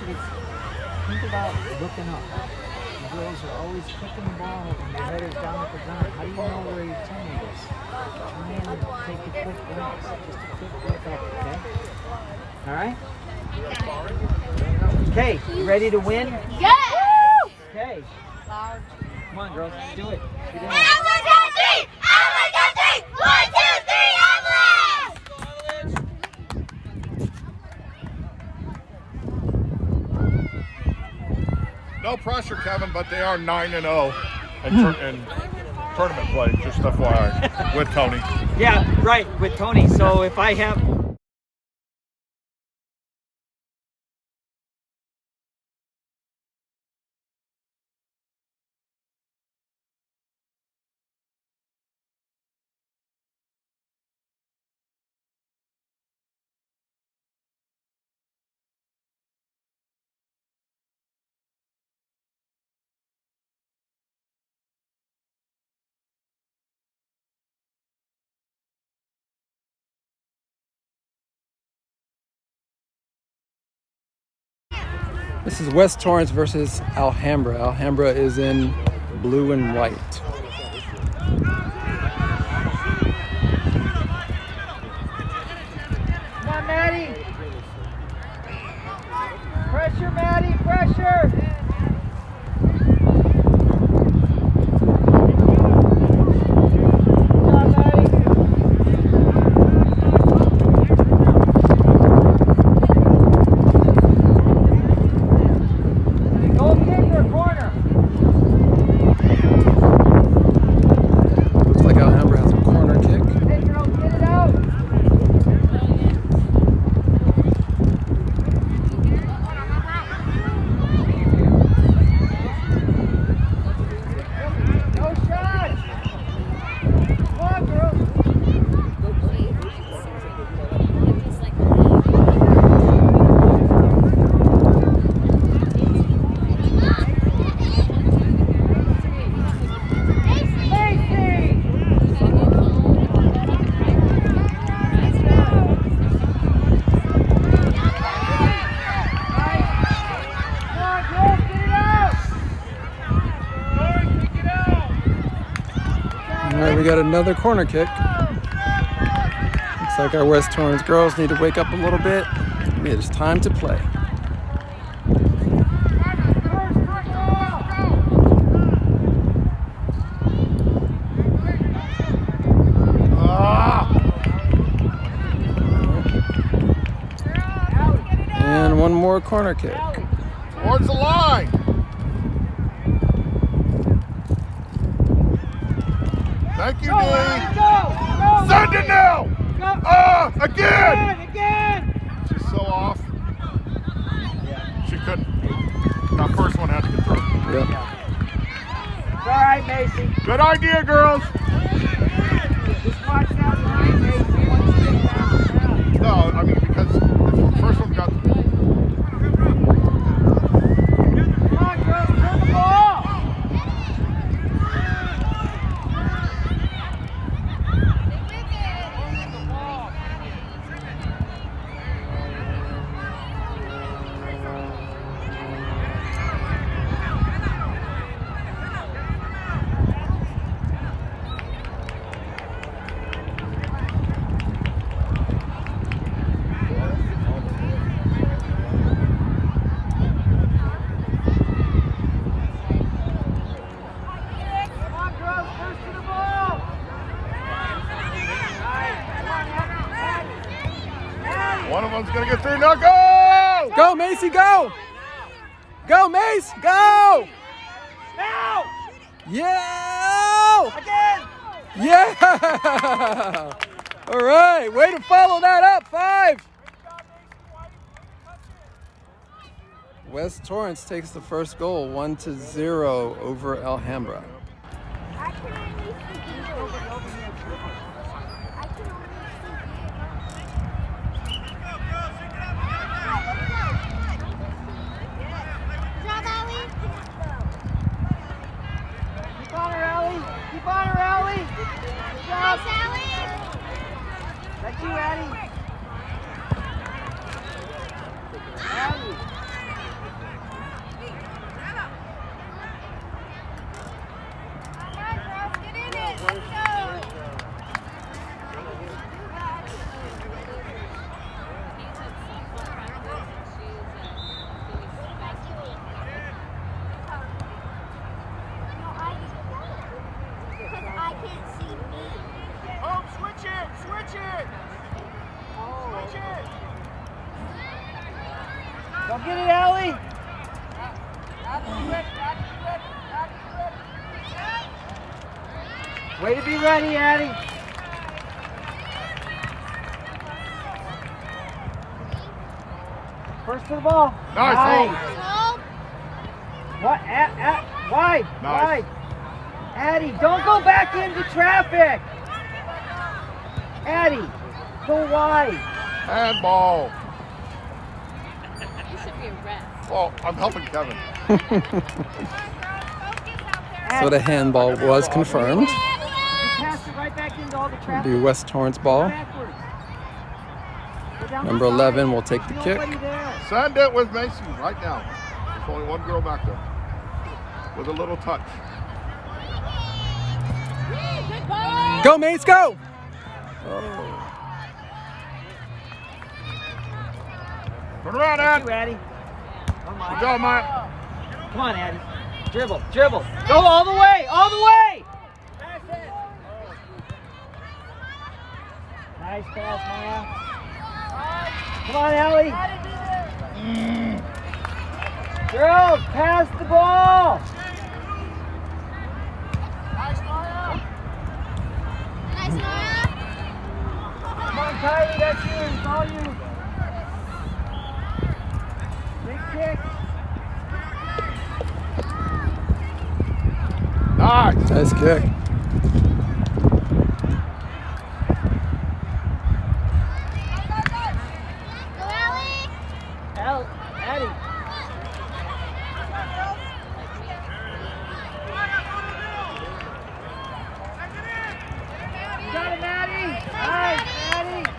you to think about looking up. The girls are always kicking the ball and their head is down at the ground. How do you know where your teammate is? Try and take a quick glance, just a quick look up, okay? All right? Okay, you ready to win? Yes! Okay. Come on, girls, do it. Get in. Avalanche! Avalanche! 1, 2, 3, Avalanche! No pressure, Kevin, but they are 9-0 in tournament play, just FYI, with Tony. Yeah, right, with Tony. So if I have... This is West Torrance versus Alhambra. Alhambra is in blue and white. Come on, Maddie. Pressure, Maddie, pressure. We got another corner kick. Looks like our West Torrance girls need to wake up a little bit. It is time to play. And one more corner kick. Towards the line. Thank you, Dee. Send it now! Again! She's so off. She couldn't. That first one had to get through. Yep. It's all right, Macy. Good idea, girls. Just watch that line, Macy. Once you get down. No, I mean, because the first one got... Come on, girls, turn the ball. One of them's gonna get through. Now go! Go, Macy, go! Go, Mace, go! Now! Yeah! Again! Yeah! All right, way to follow that up, 5. West Torrance takes the first goal, 1-0 over Alhambra. Keep on her, Allie. Good job. That's you, Addie. Allie. get it, Allie? Way to be ready, Addie. First to the ball. Nice. What? Wide. Nice. Wide. Addie, don't go back into traffic. Addie, go wide. Handball. You should be a ref. Well, I'm helping Kevin. So the handball was confirmed. You passed it right back into all the It'll traffic. be West Torrance ball. Backwards. Go down Number the side. 11 will take the kick. Nobody there. Send it with Macy right now. There's only one girl back there. With a little touch. Good ball. Go, Mace, go! Turn around, You, Ed. Addie. Come on. Good job, Matt. Come on, Addie. Dribble. Go all the way. Nice pass, Maya. Come on, Allie. Girls, pass the ball. Nice, Nora. Come on, Kylie, that's you. It's all you. Big kick. Nice. Nice kick. Go, Allie. Addie. You got it, Maddie. Nice, Maddie.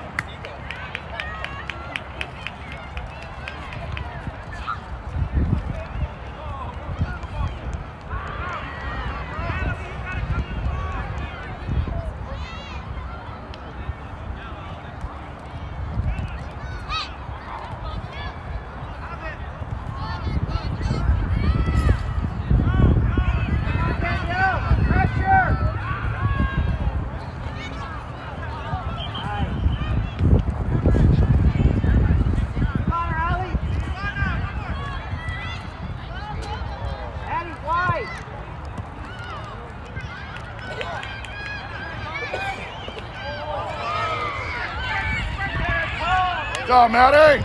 Good job, Maddie.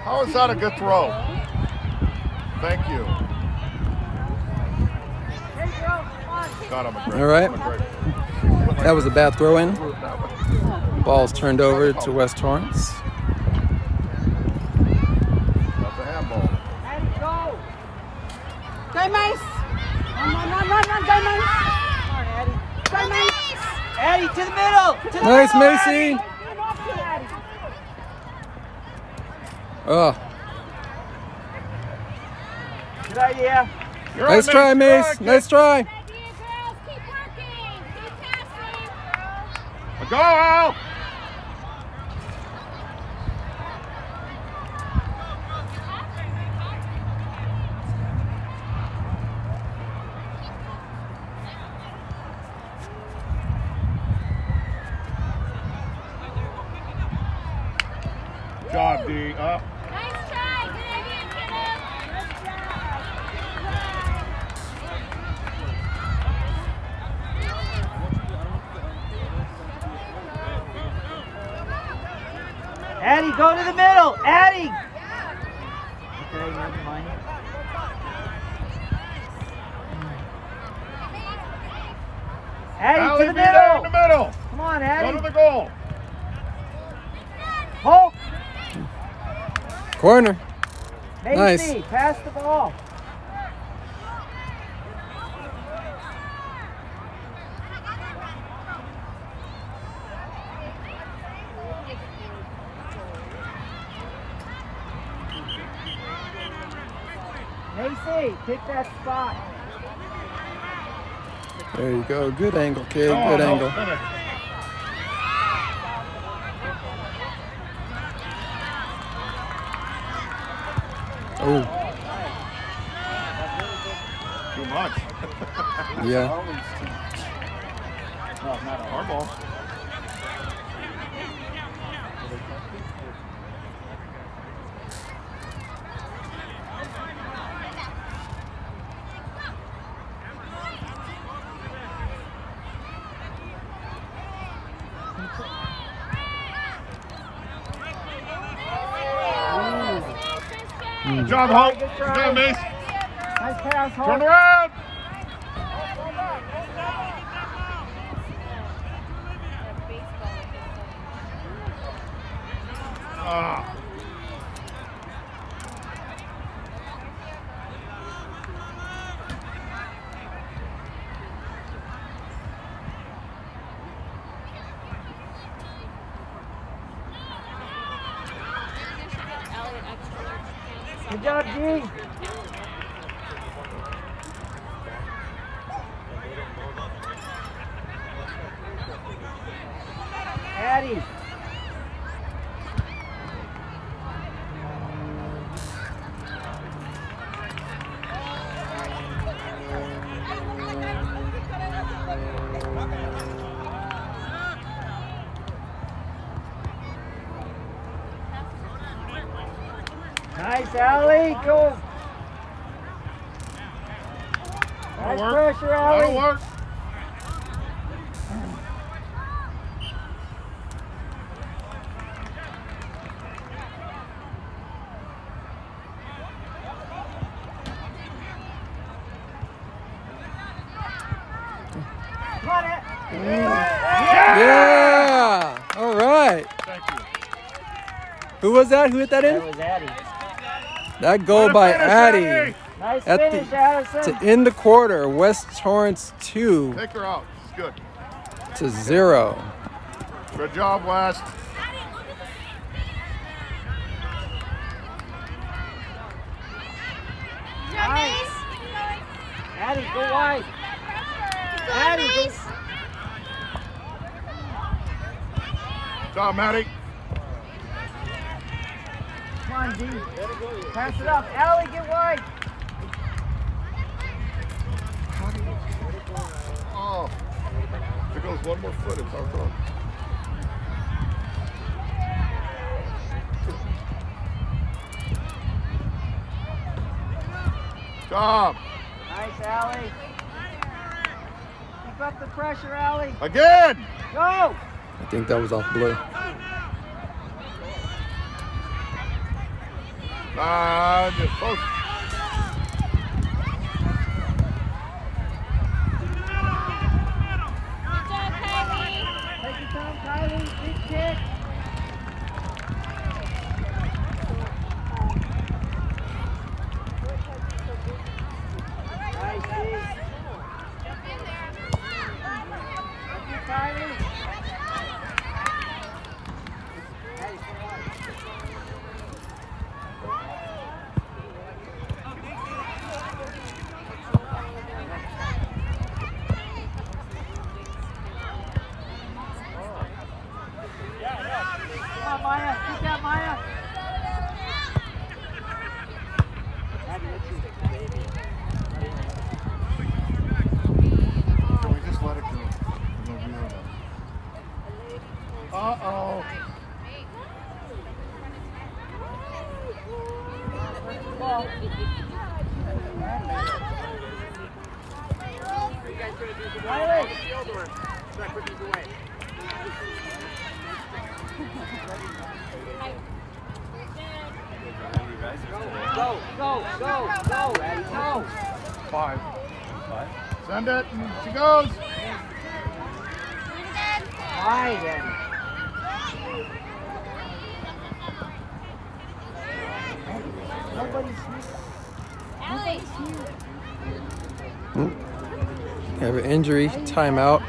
How is that a good throw? Thank you. God, I'm a great. All right. I'm a great. That was a bad throw in. Ball's turned over to West Torrance. That's a handball. Addie, go. Go, Mace. Run, go, Mace. Come on, Addie. Go, Mace. Addie, to the middle. To the Nice, middle, Macy. Addie. Oh, Good idea. You're nice right, try, Mace. Mace. Nice try. Good idea, girls. Keep working. Keep passing. Go, Al. Good job, D. Up. Nice try. Good idea, kiddo. Good job. Addie, go to the middle. Addie. Okay, never mind. Addie, Allie, to the be there in the middle. middle. Come on, Go Addie. to the goal. Hulk. Corner. Macy, Nice. pass the ball. Macy, pick that spot. There you go. Good angle, kid. Come on, Good Al, angle. finish. Oh, Too much. yeah. Our ball. Good job, Hope. Good job, Mace. Nice pass, Hope. Turn around. Ah. Good job, G. Addie. Nice, Allie. Go. Nice pressure, Allie. That'll work. Got it. Yeah. All right. Thank you. Who was that? Who hit that in? That was Addie. That goal by Addie Nice At the- finish, Addison. to end the quarter. West Torrance 2 Take her out. She's good. to 0. Good job, West. Nice. Addie, go wide. Addie, go. Good job, Maddie. Come on, D. Pass it up. Allie, get wide. Oh. If it goes one more foot, it's our throw. Job. Nice, Allie. Keep up the pressure, Allie. Again. Go. I think that was off blue. Just close. Take your time, Kylie. Big kick. Nice, D. Thank you, Kylie. Come on, Maya. Keep that, Maya. Can we just let it go? Uh-oh. Go, Eddie, go. 5. Send it. And she goes. Wide, Eddie. Nobody's here. Have an injury. Timeout.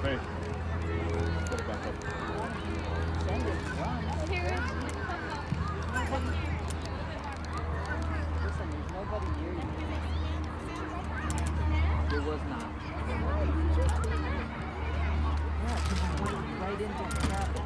Hey. Put it back up. Listen, there's nobody near you. There was not. Yeah, because you went right into the traffic.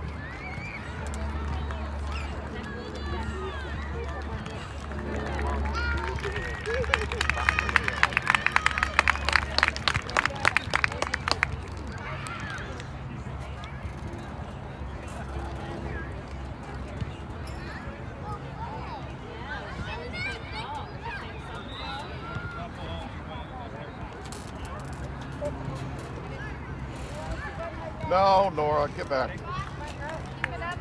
No, Nora, get back. Keep it up.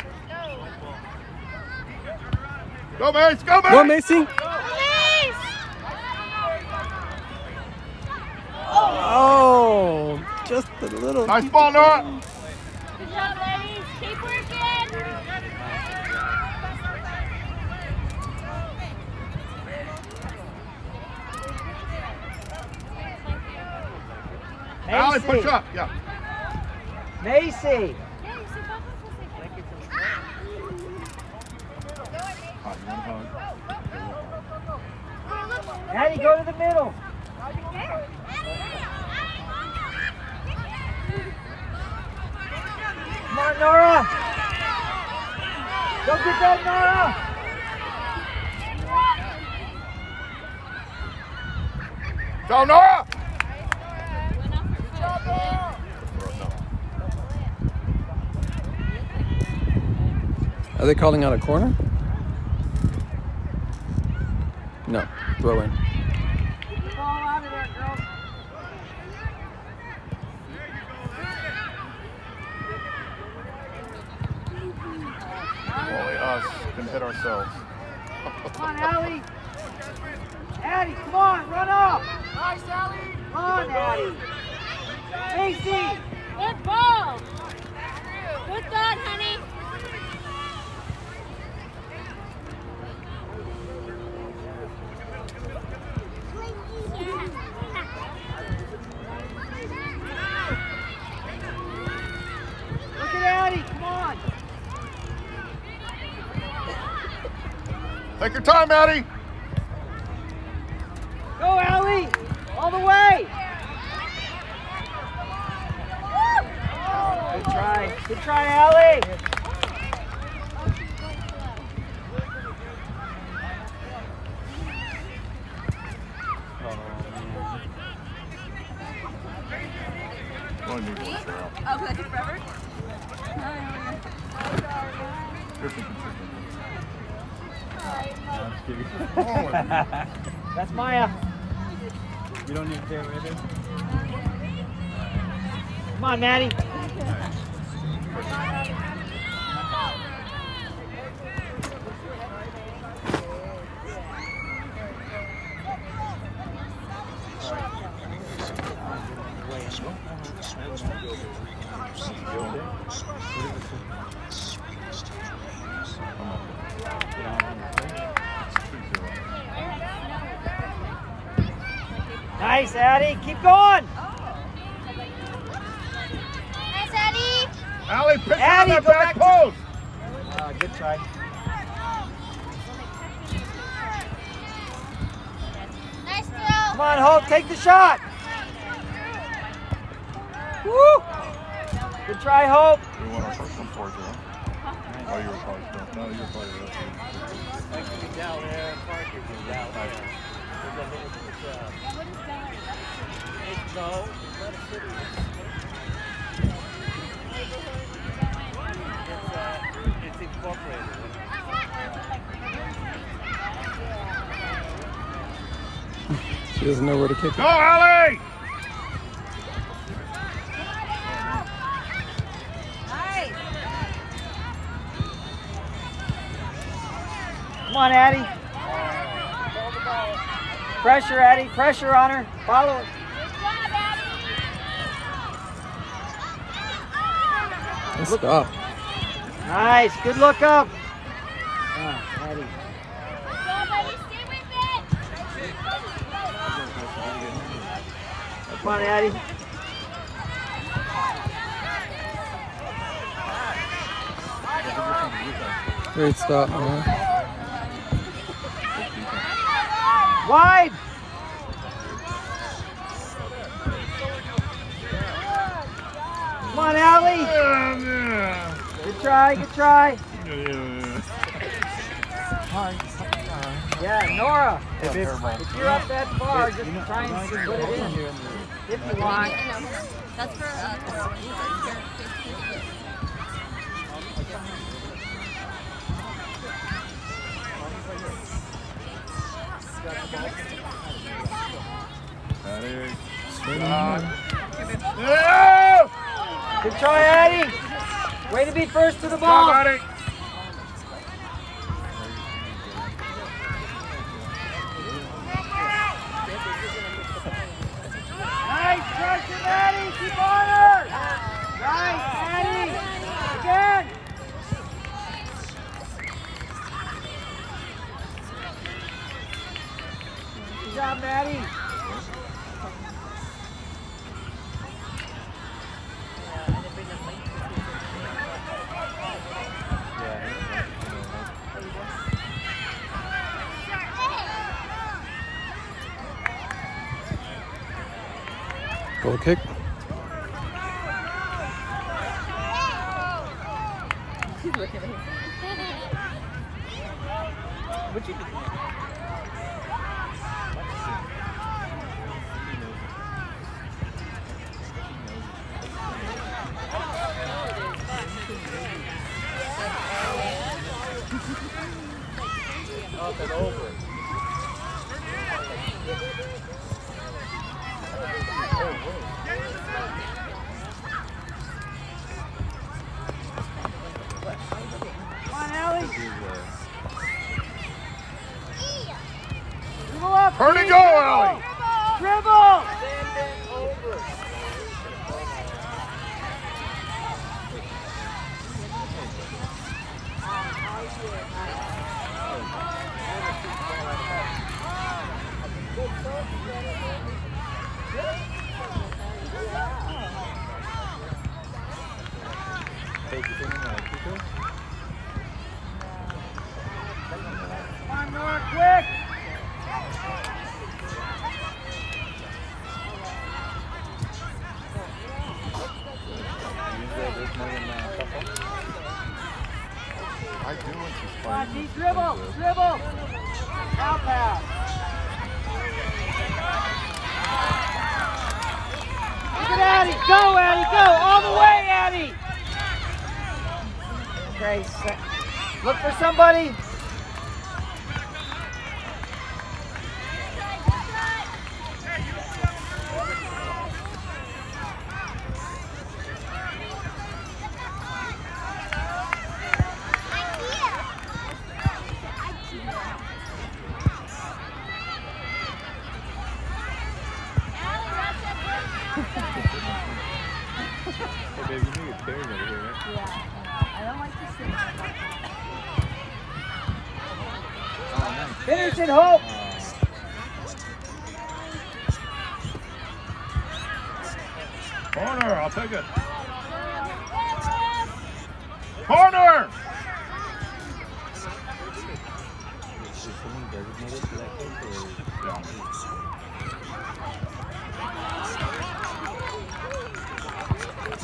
Let's Go, Mace! Go, Mace! Go, Macy. go. Please. Oh, just a little. Nice ball, Nora! Good job, ladies. Keep working. Allie, push Macy. up. Yeah. Macy. Addie, go to the middle. Come on, Nora. Go get that, Nora. Go, Nora! Are they calling out a corner? No, throw in. Ball out of there, girls. Only us can hit ourselves. Come on, Allie. Addie, come on, run up. Nice, Allie. Come on, Addie. Macy. Good ball. Good thought, honey. Look at Addie, come on. Take your time, Maddie. Go, Allie. All the way. Good try. Good try, Allie. Only need one, Cheryl. Oh, can I take forever? Kristen can take it. That's Maya. You don't need to take it with you? Come on, Maddie. Nice, Addie. Keep going. Nice, Eddie. Allie, pitch Addie, on that go back back post. Good try. Nice throw. Come on, Hope. Take the shot. Woo. Good try, Hope. We want our first one for you. Oh, you were probably still. No, you were probably there. Like to be down there, Parker can down there. It's no, it's not a city. It's incorporated. She doesn't know where to kick Go, it. Allie! Nice. Come on, Addie. Pressure, Addie. Pressure on her. Follow it. Nice stop. Nice. Good look up. Addie. Come on, Addie. Great stop, man. Wide. Come on, Allie. Good try. Good try. Yeah, Nora. If you're up that far, just try and put it in. If you want. That's for Maddie. Straight on. Yeah! Good try, Addie. Way to be first to the ball. Got it. Nice pressure, Addie. Keep on her. Nice, Addie. Again. Good job, Maddie. Goal kick. She's looking at him. What you doing? Up and over. Come on, Allie. Dribble up. Turn and Keith, go, Allie. Dribble. Come on, Nora, quick. I do when she's Come on, playing. Keith, dribble. Dribble. Now pass. Look at Addie. Go, Addie. Go. All the way, Addie. Okay, look for somebody. Hey, baby, you knew you're carrying over here, right? Yeah. I don't like to sit. Oh, nice. Finish it, Hope. Corner, I'll take it. Corner! Is someone designated for that case, or?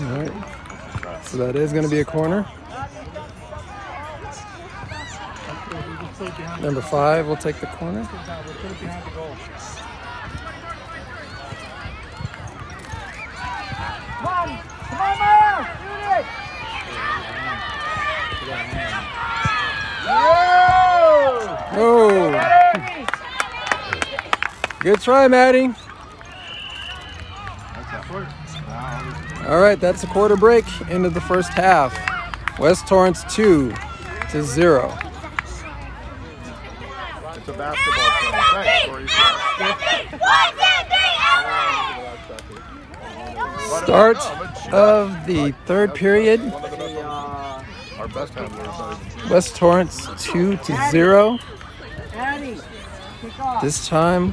All right. So that is going to be a corner. Number 5 will take the corner. We'll put it behind the goal. Come on, Miles. Shoot it. Oh, Addie. good try, Maddie. All right, that's a quarter break into the first half. West Torrance 2-0. It's a basketball game. Thanks, Corey. Start of the third period. Our best handler. West Torrance 2-0. Addie. Kick off. This time,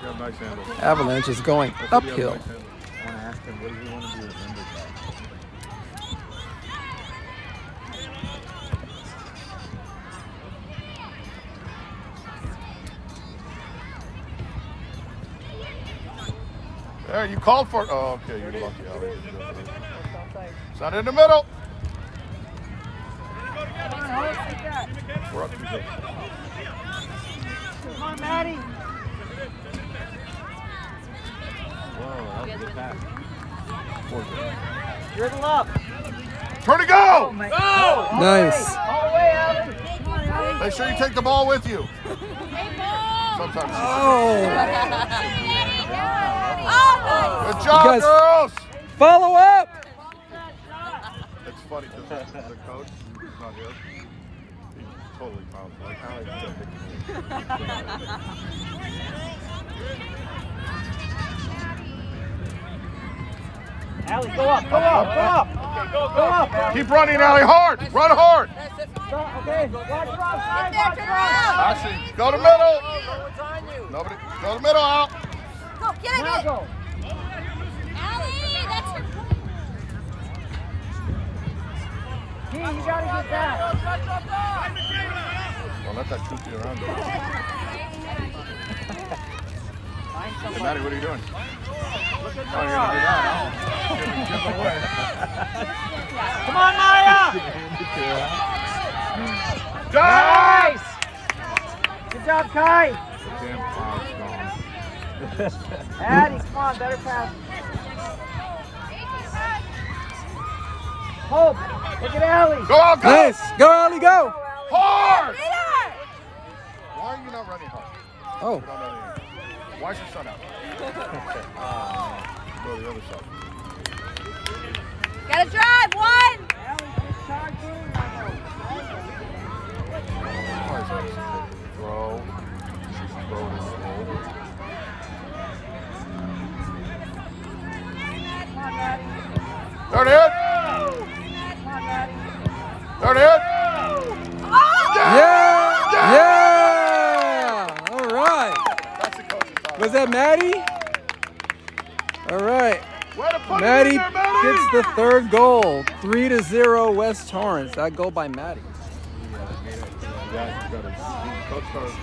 Yeah, nice handle. Avalanche is going uphill. I want to ask him, what does he want to do with number five? There, you called for it. Oh, okay, you're lucky. It's not in the middle. We're up 2-0. Come on, Maddie. Whoa, that was a good pass. Dribble up. Turn to go! Nice. All the way, Allie. Come on, Allie. Make sure you take the ball with you. Sometimes. Oh, Good job, You guys- girls! follow up. funny because the coach is not here. He totally found like how I Allie, go up, go up, go up. Okay, go up, Allie. Keep running, Allie, hard. Run hard. Okay, watch your outside, watch your Actually, go to middle. What's on you? Nobody, go to middle out. Go, get it, Now get it. go. Allie, that's her. Key, you gotta get that. Don't let that troop you around. Hey, Maddie, what are you doing? Oh, you're gonna do that. Give away. Come on, Maya! Guys! Good job, Kai. Damn cloud's gone. Addie, come on, better pass. Hope, look at Allie. Go out, go! Nice. Go, Allie, go. Hard! Why are you not running hard? Oh. You don't know anything. Why is your son out? Go to the other side. Gotta drive, one. Allie, just charge in. Why is that? Throw. She's throwing in the hole. Come on, Maddie. There it is! Come on, Maddie. There it is! Yeah. Yeah. All right. That's the coach's time. Was that Maddie? All right. Way to put Maddie it in there, Maddie! gets the third goal. 3-0 West Torrance. That goal by Maddie. Yeah, Coach her this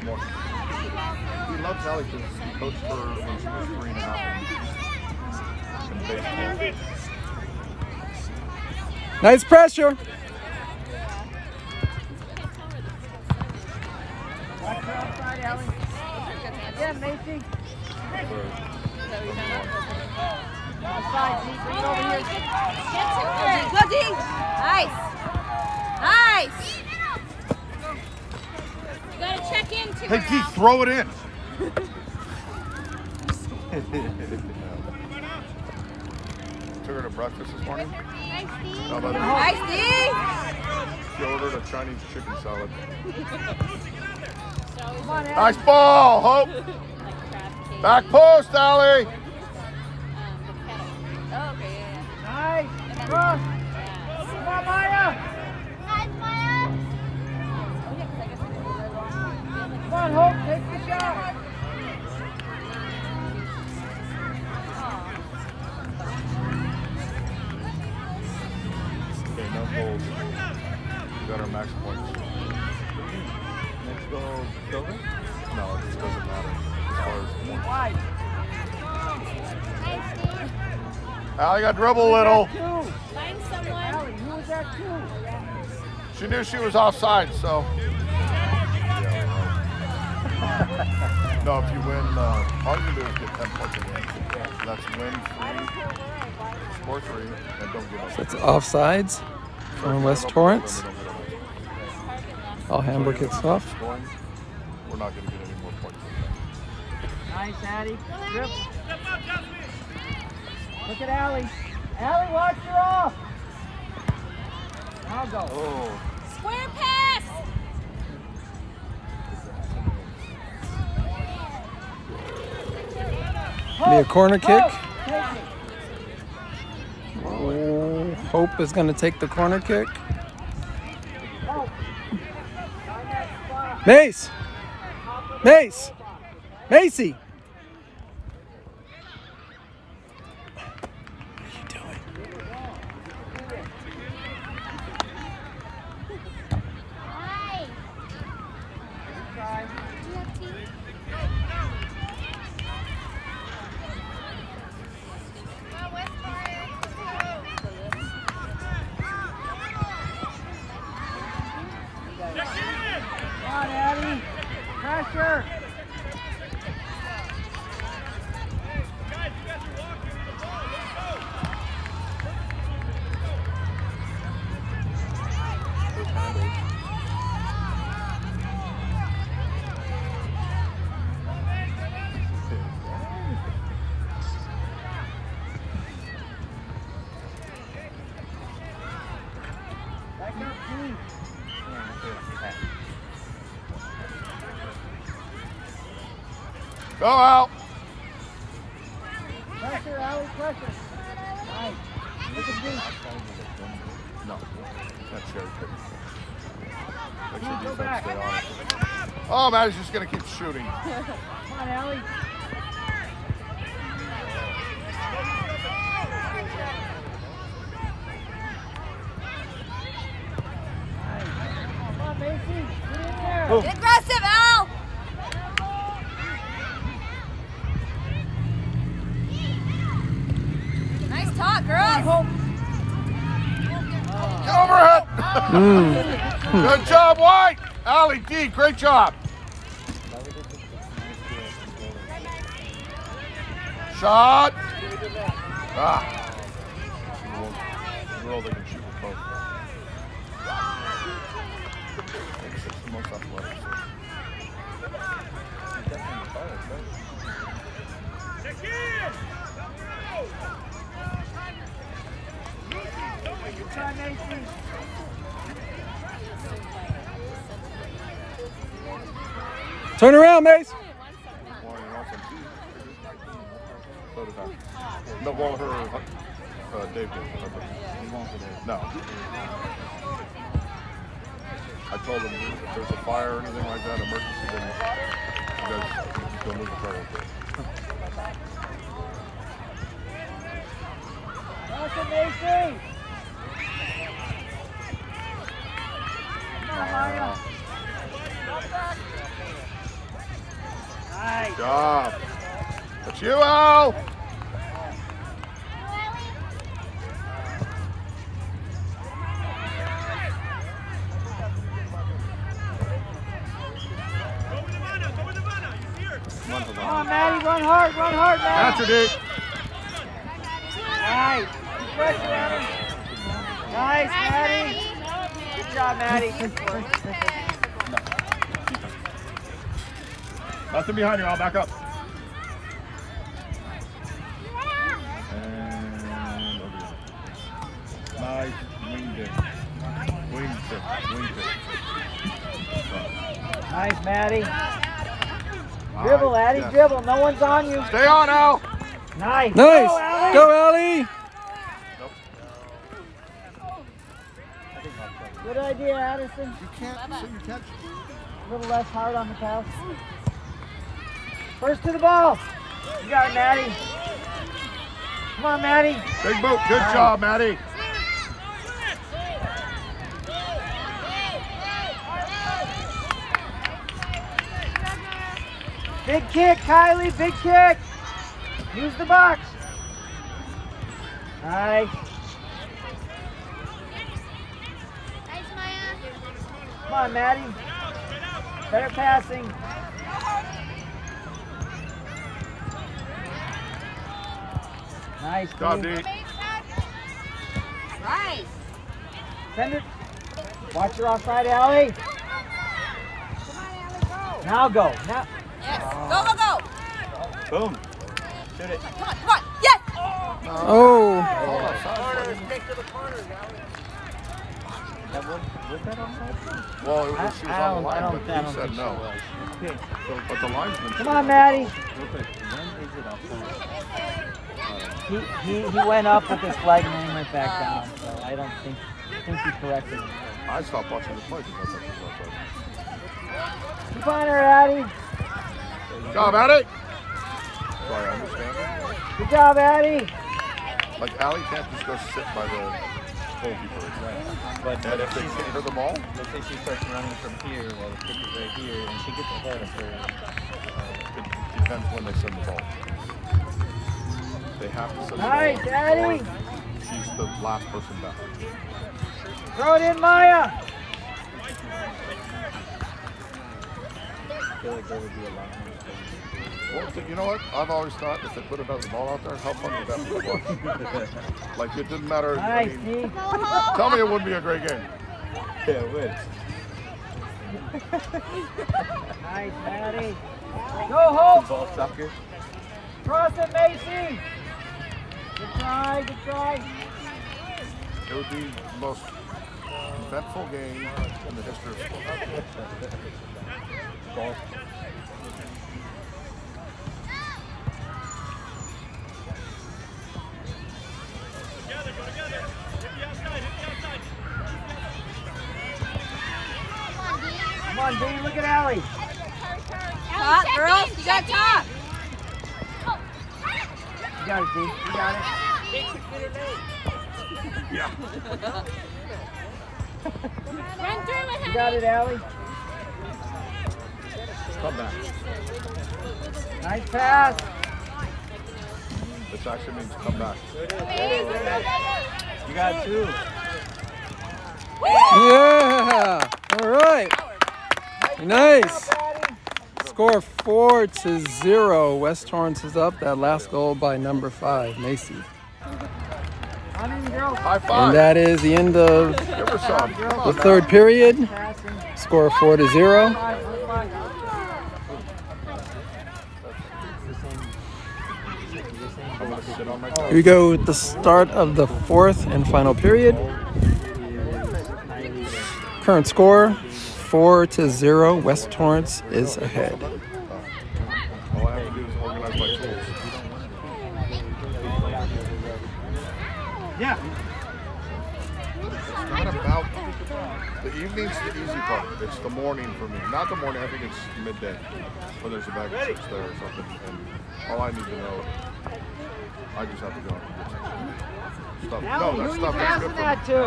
morning. He loves Allie because he coached her when she was 3.5 in baseball. Nice pressure. Watch your outside, Allie. Again, Macy. Outside, G. Bring it over here. Go, D. Nice. Nice. You gotta check into Hey, her. Keith, throw it in. Took her to breakfast this morning. How about that? Nice, D. She ordered a Chinese chicken salad. Come on, Allie. Nice ball, Hope. Back post, Allie. Nice. Cross. Come on, Maya. Come on, Hope. Take the shot. Okay, no goals. We got our max points. Next goal, Silver? No, it just doesn't matter as far as points. Wide. Allie got dribble a little. Two. Find someone. Allie, who was that two? She knew she was offside, so. No, if you win, all you can do is get 10 points a game. That's win 3, score 3, and don't give up. That's offsides from West Torrance. Alhambra kicks off. Scoring, we're not going to get any more points. Nice, Addie. Grip. Look at Allie. Allie, watch her off. I'll go. Oh, Square pass. Be a corner kick. Take it. Oh, Hope is going to take the corner kick. Hope. Find that spot. Mace! Mace! Macy! What are you doing? Come on, Addie. Pressure. Go out. Pressure, Allie, pressure. Nice. Look at me. No. That's cherry pick. Make sure Go defense back. stay on it. Oh, Maddie's just going to keep shooting. Come on, Allie. Come on, Macy. Get in there. Get aggressive, Al! Nice talk, girls. Get overhead. Good job, White. Allie, D, great job. Shot. Ah. Girl, they can shoot with both. It's the most athletic. Good try, Macy. Turn around, Mace. So did I. No, well, her, Dave did. No. I told him if there's a fire or anything like that, emergency, then you guys go move the car real quick. Awesome, Macy. Come on, Maya. Nice. Good job. That's you, Al. Come on, Maddie. Run hard, Maddie. That's your D. Nice. Good pressure, Maddie. Nice, Maddie. Good job, Maddie. Nothing behind you. I'll back up. And over here. Nice. Winged it. Winged it. Winged it. Nice, Maddie. Dribble, Addie, Yes. dribble. No one's on you. Stay on, Al. Nice. Nice. Go, Allie. Go, Allie. Good idea, Addison. You can't. So you catch. A little less hard on the pass. First to the ball. You got it, Maddie. Come on, Maddie. Big boot. Good job, Maddie. Big kick, Kylie. Big kick. Use the box. Nice. Nice, Maya. Come on, Maddie. Better passing. Nice. Good job, Dee. D. Nice. Send it. Watch your offside, Allie. Now go. Now. Yes. Go, go, go. Boom. Shoot it. Come on, come on. Yes. Oh. Well, it was, she was on the line, but I he don't said think no. she was. Okay. But the linesman. Come on, Maddie. Real quick, when is it offside? He went up with his flag and then went back down. So I don't think he corrected it. I stopped watching the play because I thought he was offside. Keep on her, Addie. Good job, Addie. So I understand it. Good job, Addie. Like, Allie can't just go sit by the goalkeeper. But And if they hit her the ball, let's say she starts running from here while the kick is right here, and she gets ahead of her. it depends when they send the ball. They have to send the Nice, ball. Addie. She's the last person back. Throw it in, Maya. I feel like there would be a lot more space. Well, you know what? I've always thought if they put another ball out there, how fun would that be to watch? Like, it didn't matter. I Nice, mean, D. tell me it wouldn't be a great game. Yeah, it would. Nice, Maddie. Go, Hope. Ball soccer. Cross it, Macy. Good try, good try. It would be the most eventful game in the history of sport. Ball. D. Look at Allie. Top, girls. You got top. You got it, D. You got it. Yeah. Run through it, You got it, Allie. Come back. Nice pass. This actually means come back. You got two. Yeah. All right. Nice. Score 4-0. West Torrance is up. That last goal by number 5, Macy. High five. And that is the end of Give her some. Come on, the third period. Score 4-0. I'm gonna sit on my Here we go with the start of the fourth and final period. Current score 4-0. West Torrance is ahead. All I have to do is organize my tools. Yeah. It's not about the evening's the easy part. It's the morning for me. Not the morning. I think it's midday when there's a bag of chips there or something. And all I need to know, I just have to go and get some stuff. Allie, No, who that's are you stuff that's passing good for that me. to?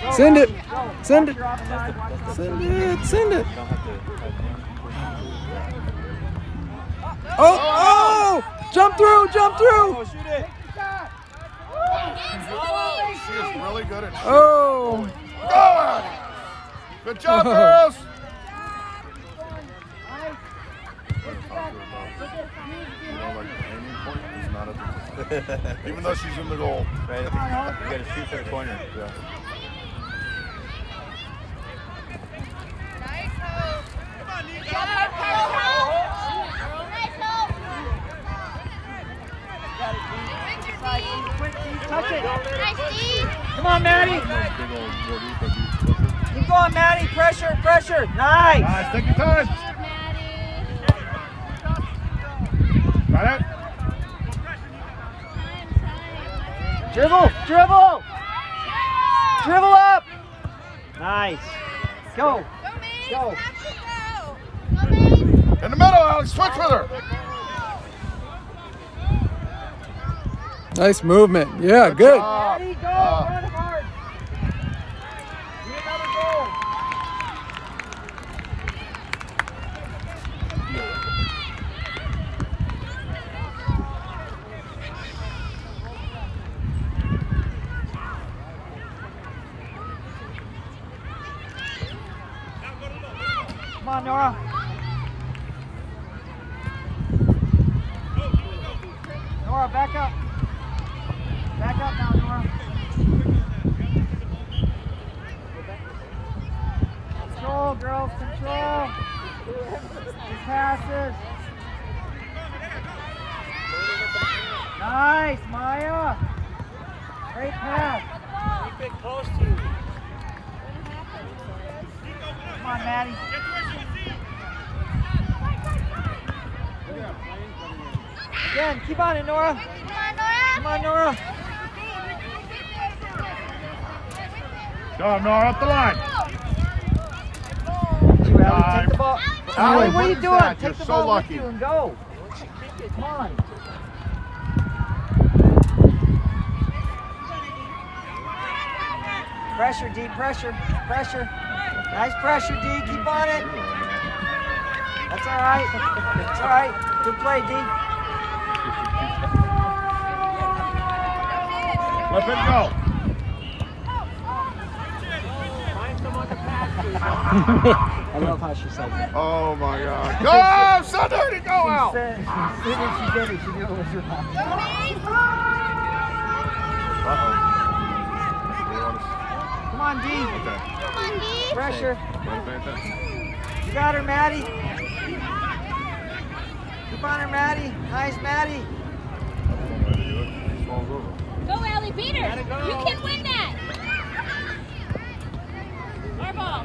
Go, Send it. Allie, go. Send it. Watch your offside, watch your- Send it. Send it. You don't have to. Oh! Jump through! Jump through! Oh, shoot it. She is really good at shooting. Oh! Go at it. Good job, girls. You know, like the aiming point is not at the even though she's in the goal. Right, you gotta shoot for the corner. Yeah. Touch it. Nice, D. Come on, Maddie. Big old body, but you flip it. Keep going, Maddie. Pressure, pressure. Nice. Nice, take your time. Got it? Dribble, dribble. Dribble up. Nice. Go. Go. In the middle, Alex, switch with her. Nice movement. Yeah, good. Maddie, go. Run hard. Need another goal. Come on, Nora. Nora, back up. Back up now, Nora. Control, girls, control. Good passes. Nice, Maya. Great pass. Keep it close to you. Come on, Maddie. Again, keep on it, Nora. Come on, Nora. Go, Nora, up the line. You Allie, take the ball. Allie, what are you is doing? that? Take You're the so ball lucky. with you and go. Come on. Pressure, D, pressure, pressure. Nice pressure, D. Keep on it. That's all right. That's all right. Good play, D. Flip it, go. Find someone to pass to. I love how she said that. Oh my God. Go, so dirty, go out. She said, as soon as she did it, she knew it was wrong. Uh-oh. Come on, D. Okay. Pressure. Well, pay attention. You got her, Maddie. Keep on her, Maddie. Nice, Maddie. That's one way to do it. He falls over. Go, Allie, beat her. Gotta go. You can win that. Our ball.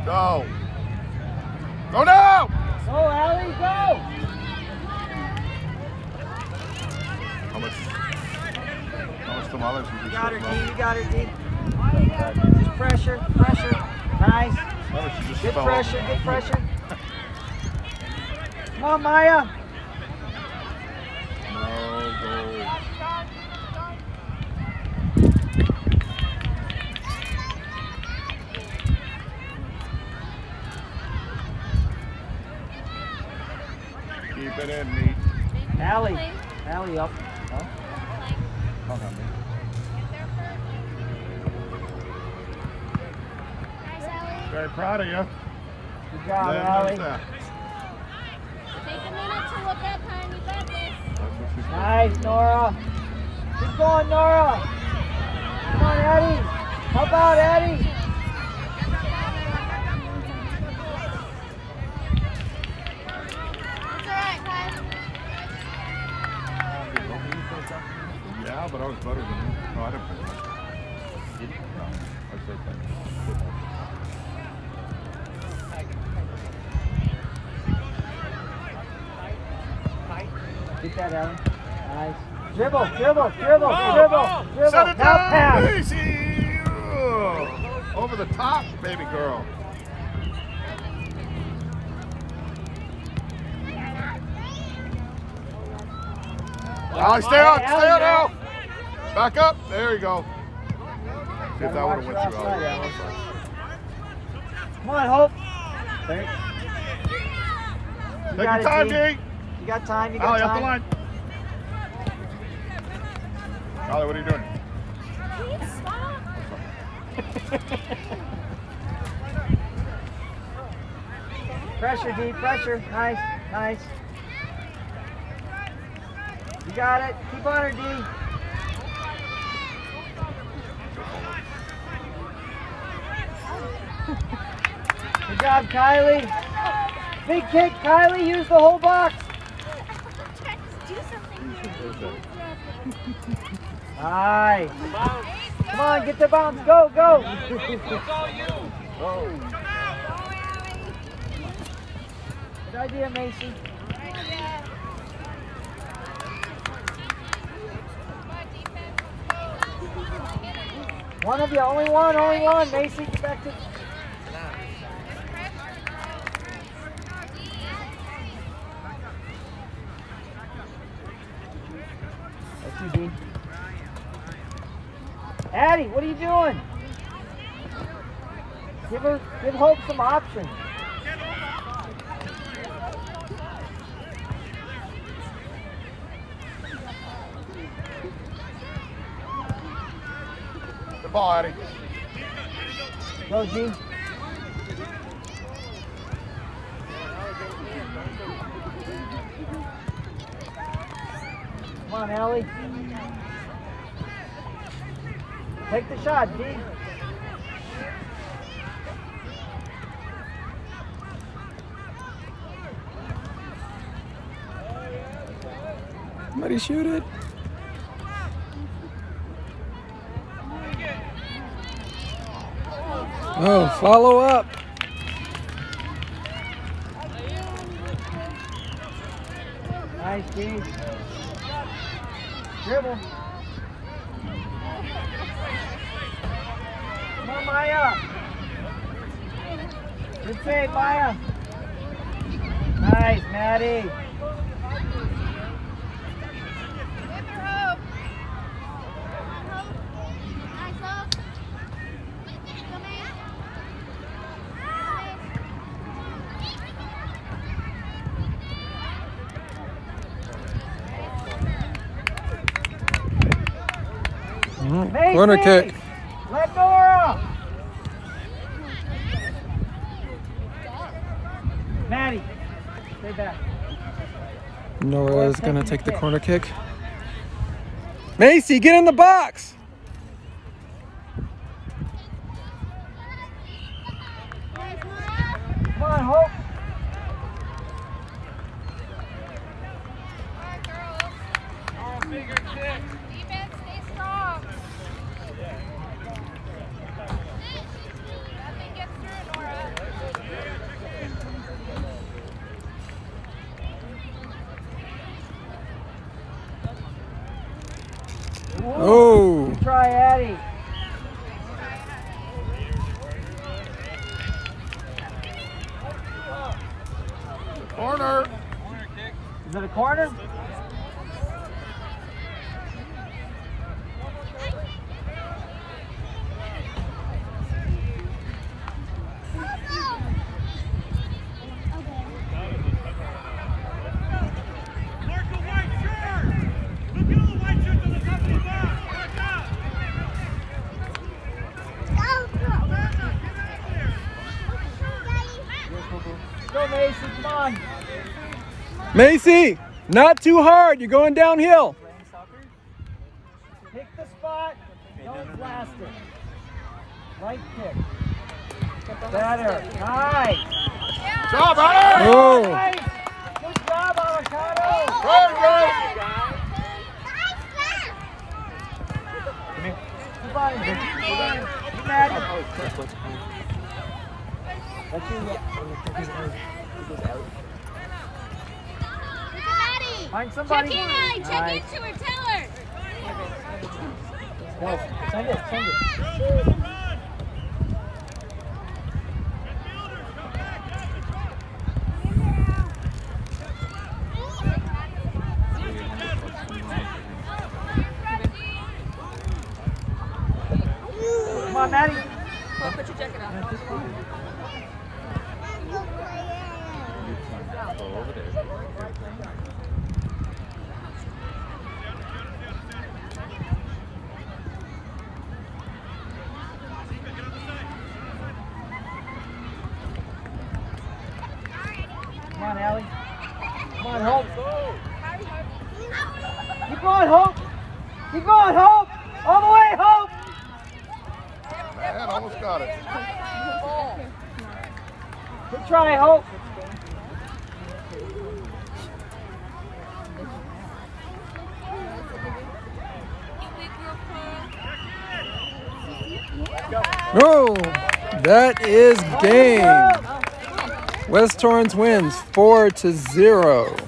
Go. Go now! Go, Allie, go! How much tamales you You just got her, spent, D. Mom? You got her, D. Just pressure, pressure. Nice. How much you just Good fell pressure, over? good pressure. Come on, Maya. No goal. Keep it in, neat. Allie. Allie up. Oh. Hold on, neat. Nice, Allie. Very proud of you. Good job, Then Allie. there's that. Take a minute to look up, hon. You got this. That's what she's Nice, Nora. Keep going, Nora. Come on, Eddie. How about Eddie? It's all right, Kyle. Yeah, but I was better than him. No, I didn't play much. Did you? No, I started playing football. Get that, Allie. Nice. Dribble, dribble, dribble, dribble, dribble. Set it Now down, pass. easy. Ugh. Over the top, baby girl. Allie, stay on, Al. Back up. There you go. See if that would have went through Allie. Come on, Hope. There. You Take got your it, time, D. D. You got time, you got Allie, time. up the line. Allie, what are you doing? Please stop. Pressure, D, pressure. Nice, nice. You got it. Keep on her, D. Good job, Kylie. Big kick, Kylie. Use the whole box. Do something. Nice. Come on, get the bounce. Go, go. Good idea, Macy. One of you, only one, Macy. Get back to. That's you, Dean. Addie, what are you doing? Give Hope some options. Good ball, Addie. Go, G. Come on, Allie. Take the shot, G. Somebody shoot it. Oh, follow up. Nice, G. Dribble. Come on, Maya. Good save, Maya. Nice, Maddie. Nice up. Come in. Macy. Corner kick. Let Nora. Maddie, stay back. Nora is gonna take the corner kick. Macy, get in the box. Come on, Hope. Defense, stay strong. Nothing gets through, Nora. Corner. Is it a corner? Go, Mason, come on. Macy, not too hard. You're going downhill. Playing soccer. Pick the spot. Don't blast it. Right kick. Better. Nice. Job, Hunter! Oh, Nice. Good job, Avocado. Very good. Keep on it. Keep at it. Find somebody. Check in, Allie. Check Nice. into her. Tell her. Go. Send it. Send it. Come on, Maddie. Put your jacket on. Come on, Allie. Come on, Hope. Keep going, Hope. Keep going, Hope. All the way, Hope. Man, almost got it. Good try, Hope. oh, that is game. West Torrance wins 4-0.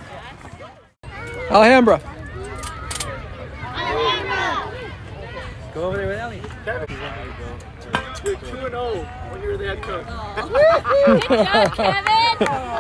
Alhambra. Go over there with Ellie. You're 2-0 when you're the head coach. Good job, Kevin.